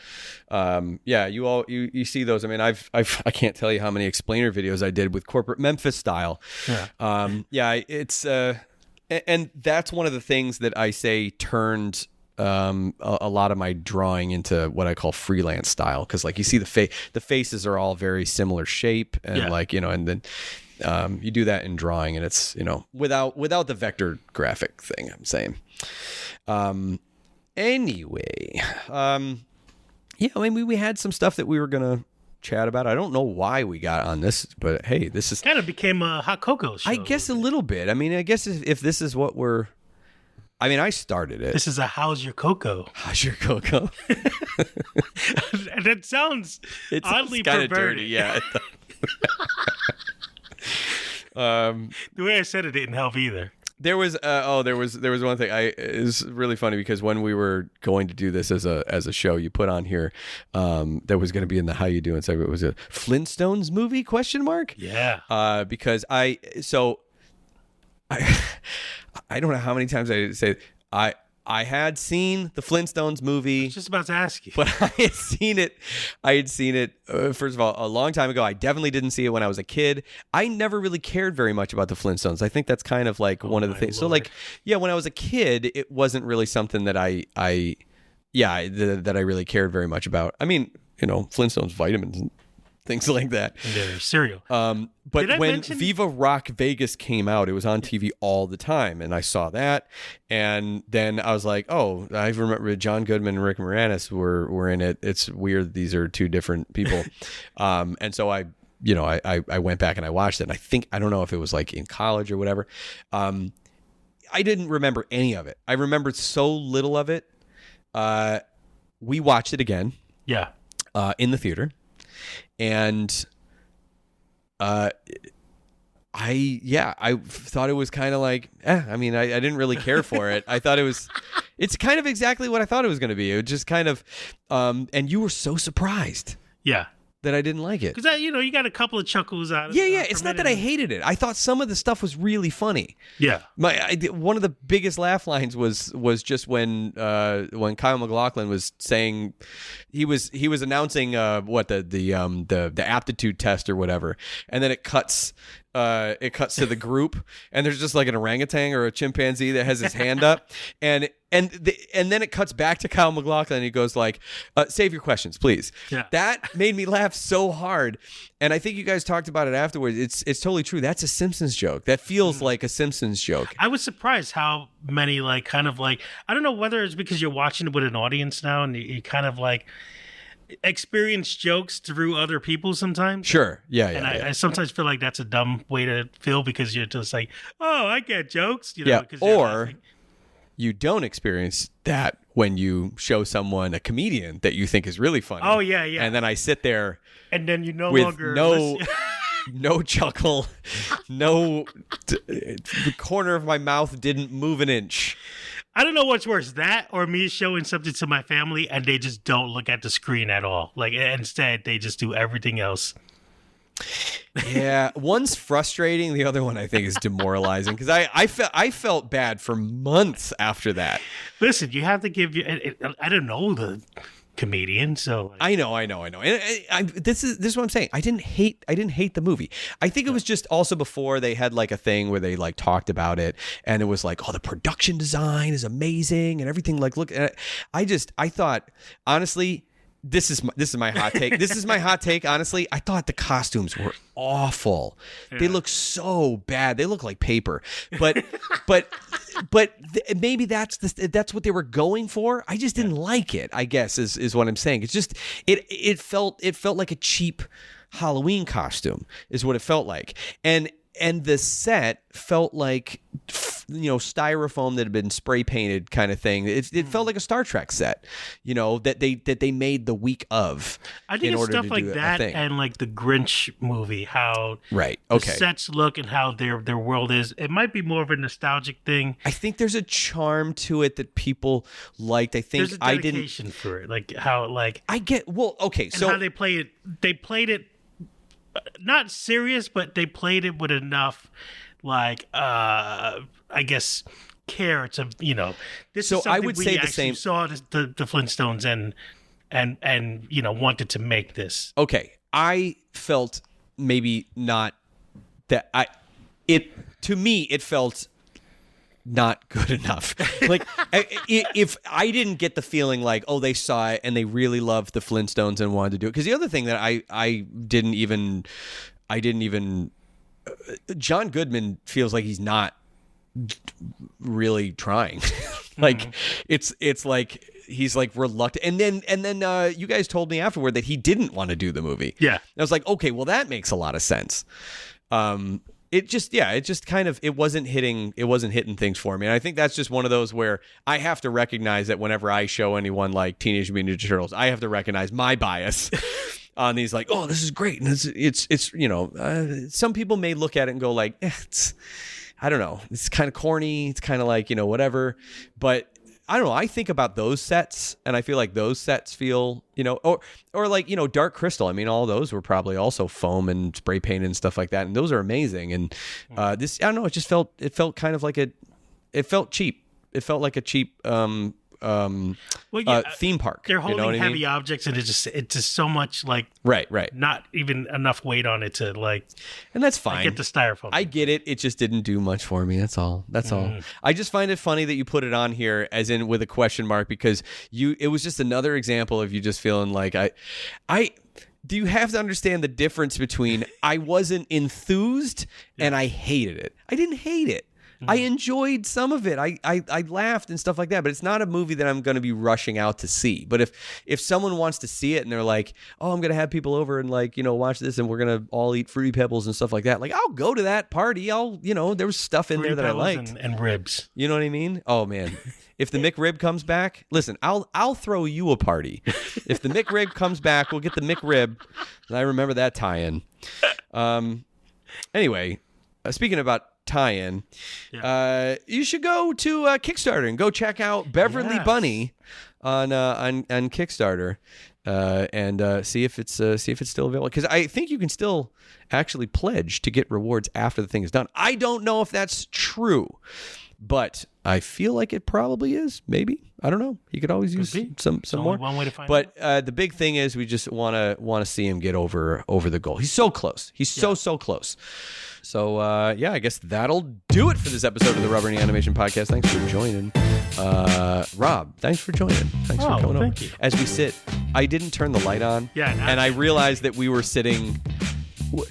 You see those. I mean, I can't tell you how many explainer videos I did with Corporate Memphis style. Yeah. It's and that's one of the things that I say turned a lot of my drawing into what I call freelance style, because like you see the faces are all very similar shape, and and then you do that in drawing, and it's without the vector graphic thing, I'm saying. Anyway, I mean, we had some stuff that we were gonna chat about. I don't know why we got on this, but hey, this is kind of became a hot cocoa show. I guess a little bit. I mean, I guess if this is what we're... I mean, I started it. This is a how's your cocoa? How's your cocoa? That sounds oddly perverted. Dirty, yeah. The way I said it didn't help either. There was one thing is really funny, because when we were going to do this as a show, you put on here that was going to be in the How You Doing segment, it was a Flintstones movie ? Because I don't know how many times I say I had seen the Flintstones movie. I was just about to ask you. But I had seen it, first of all, a long time ago. I definitely didn't see it when I was a kid. I never really cared very much about the Flintstones. I think that's kind of like one of the things. Lord. So like, yeah, when I was a kid, it wasn't really something that I really cared very much about. I mean, Flintstones vitamins and things like that. And their cereal. But when Viva Rock Vegas came out, it was on TV all the time, and I saw that, and then I was like, oh, I remember John Goodman and Rick Moranis were in it. It's weird these are two different people. And so I went back and I watched it, and I don't know if it was like in college or whatever. I didn't remember any of it. I remembered so little of it. We watched it again. Yeah. In the theater. And I thought it was kind of like, I mean, I didn't really care for it. I thought it's kind of exactly what I thought it was going to be. It was just kind of, and you were so surprised. Yeah. That I didn't like it. Because, you got a couple of chuckles out of it. Yeah. It's not that I hated it. I thought some of the stuff was really funny. Yeah. One of the biggest laugh lines was just when Kyle MacLachlan was saying, he was announcing the aptitude test or whatever, and then it cuts it cuts to the group, and there's just like an orangutan or a chimpanzee that has his hand up, and then it cuts back to Kyle MacLachlan, and he goes like, "Save your questions, please." Yeah. That made me laugh so hard, and I think you guys talked about it afterwards. It's totally true. That's a Simpsons joke. That feels like a Simpsons joke. I was surprised how many I don't know whether it's because you're watching it with an audience now and you kind of like experience jokes through other people sometimes. Sure. Yeah. And Yeah. I sometimes feel like that's a dumb way to feel because you're just like, oh, I get jokes. Yeah. Because you're Or laughing. you don't experience that when you show someone a comedian that you think is really funny. Oh, yeah, yeah. And then I sit there And then you no with longer no listen. no chuckle, no the corner of my mouth didn't move an inch. I don't know what's worse, that or me showing something to my family and they just don't look at the screen at all. Like instead, they just do everything else. Yeah, one's frustrating. The other one I think is demoralizing because I felt bad for months after that. Listen, you have to give you. I don't know the comedian, so I know. And this is what I'm saying. I didn't hate the movie. I think it was just also before they had like a thing where they like talked about it, and it was like, oh, the production design is amazing and everything. Like, look, I thought honestly. This is my hot take. This is my hot take. Honestly, I thought the costumes were awful. Yeah. They look so bad. They look like paper. But maybe that's what they were going for. I just didn't like it. I guess is what I'm saying. It's just it felt like a cheap Halloween costume is what it felt like. And the set felt like, styrofoam that had been spray painted kind of thing. It felt like a Star Trek set, that they made the week of. I think it's stuff like that and like the Grinch movie, how right, the okay, sets look and how their world is. It might be more of a nostalgic thing. I think there's a charm to it that people liked. I think there's a dedication for it, like how I get okay, so how they play it. They played it. Not serious, but they played it with enough, I guess, care to, This so is something I would we say the actually same. Saw the Flintstones and wanted to make this. Okay, I felt maybe not that to me it felt not good enough. Like if I didn't get the feeling like, oh, they saw it and they really loved the Flintstones and wanted to do it. Because the other thing that I didn't even John Goodman feels like he's not really trying. Like it's like he's like reluctant. And then you guys told me afterward that he didn't want to do the movie. Yeah. And I was like, okay, well that makes a lot of sense. It just kind of it wasn't hitting things for me. And I think that's just one of those where I have to recognize that whenever I show anyone like Teenage Mutant Ninja Turtles, I have to recognize my bias on these, like, oh, this is great. And it's some people may look at it and go like, I don't know, it's kind of corny, it's kind of like, whatever. But I don't know. I think about those sets, and I feel like those sets feel, or like, Dark Crystal. I mean, all those were probably also foam and spray painted and stuff like that, and those are amazing. And this, I don't know. It felt kind of like it felt cheap. It felt like a cheap theme park. They're holding heavy mean? Objects, and it's just so much like right, not even enough weight on it to like. And that's fine. Get the styrofoam. I get it. It just didn't do much for me. That's all. I just find it funny that you put it on here as in with a question mark because it was just another example of you just feeling like I. Do you have to understand the difference between I wasn't enthused and I hated it? I didn't hate it. I enjoyed some of it. I laughed and stuff like that, but it's not a movie that I'm going to be rushing out to see. But if someone wants to see it and they're like, oh, I'm going to have people over and like, watch this and we're going to all eat Fruity Pebbles and stuff like that. Like, I'll go to that party. There was stuff in there that I liked. And ribs. You know what I mean? Oh, man. If the McRib comes back, listen, I'll throw you a party. If the McRib comes back, we'll get the McRib. And I remember that tie-in. Anyway, speaking about tie-in, you should go to Kickstarter and go check out Beverly Bunny on Kickstarter and see if it's still available, because I think you can still actually pledge to get rewards after the thing is done. I don't know if that's true. but I feel like it probably is. Maybe, I don't know. He could always use be. some only more. one way to find but the big thing is we just want to see him get over the goal. He's so close. He's so close. So I guess that'll do it for this episode of the Rubber and Animation Podcast. Thanks for joining. Rob, thanks for joining. Thanks for coming over. Thank you. As we sit, I didn't turn the light on. Yeah, and I realized that we were sitting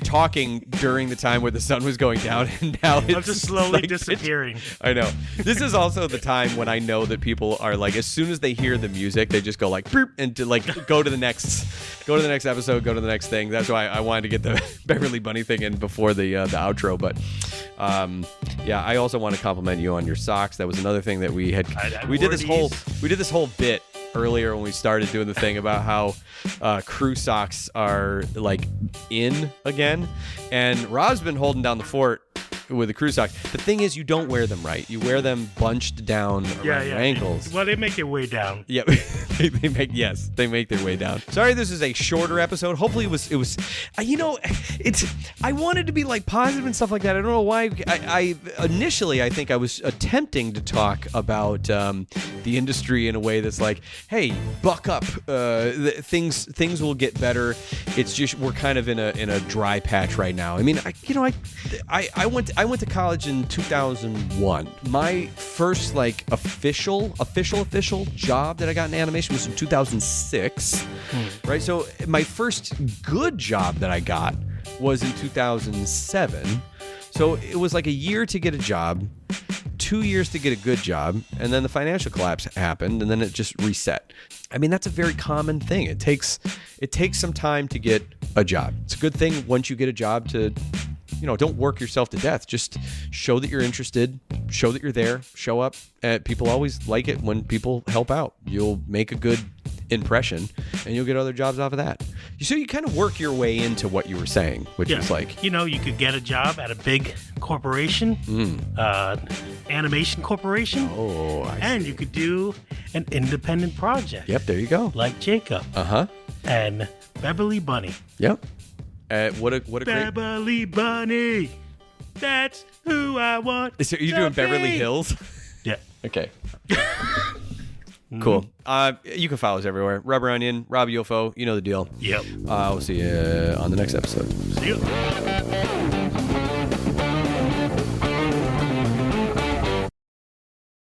talking during the time where the sun was going down, and now it's I'm just slowly like, disappearing. I know. This is also the time when I know that people are like, as soon as they hear the music, they just go like, "Boop," and to like go to the next episode, go to the next thing. That's why I wanted to get the Beverly Bunny thing in before the outro. But I also want to compliment you on your socks. That was another thing that we had. We did this whole bit earlier when we started doing the thing about how crew socks are like in again, and Rob's been holding down the fort with the crew socks. The thing is, you don't wear them right. You wear them bunched down around your ankles. Well, they make it way down. Yeah, they make their way down. Sorry, this is a shorter episode. Hopefully, it was. I wanted to be like positive and stuff like that. I don't know why. I initially, I think I was attempting to talk about the industry in a way that's like, hey, buck up. Things will get better. It's just we're kind of in a dry patch right now. I mean, I went to college in 2001. My first like official job that I got in animation was in 2006. Right? So my first good job that I got was in 2007. So it was like a year to get a job, 2 years to get a good job, and then the financial collapse happened, and then it just reset. I mean, that's a very common thing. It takes some time to get a job. It's a good thing once you get a job to, don't work yourself to death. Just show that you're interested, show that you're there, show up. People always like it when people help out. You'll make a good impression, and you'll get other jobs off of that. So you kind of work your way into what you were saying, which is like... you could get a job at a big corporation, animation corporation. And you could do an independent project. Yep, there you go. Like Jacob. And Beverly Bunny. Yep. What a great... Beverly Bunny. That's who I want. So you're doing Beverly Hills? Yeah. Okay. Cool. You can follow us everywhere. Rubber Onion, Rob UFO, you know the deal. Yep. We'll see you on the next episode. See you.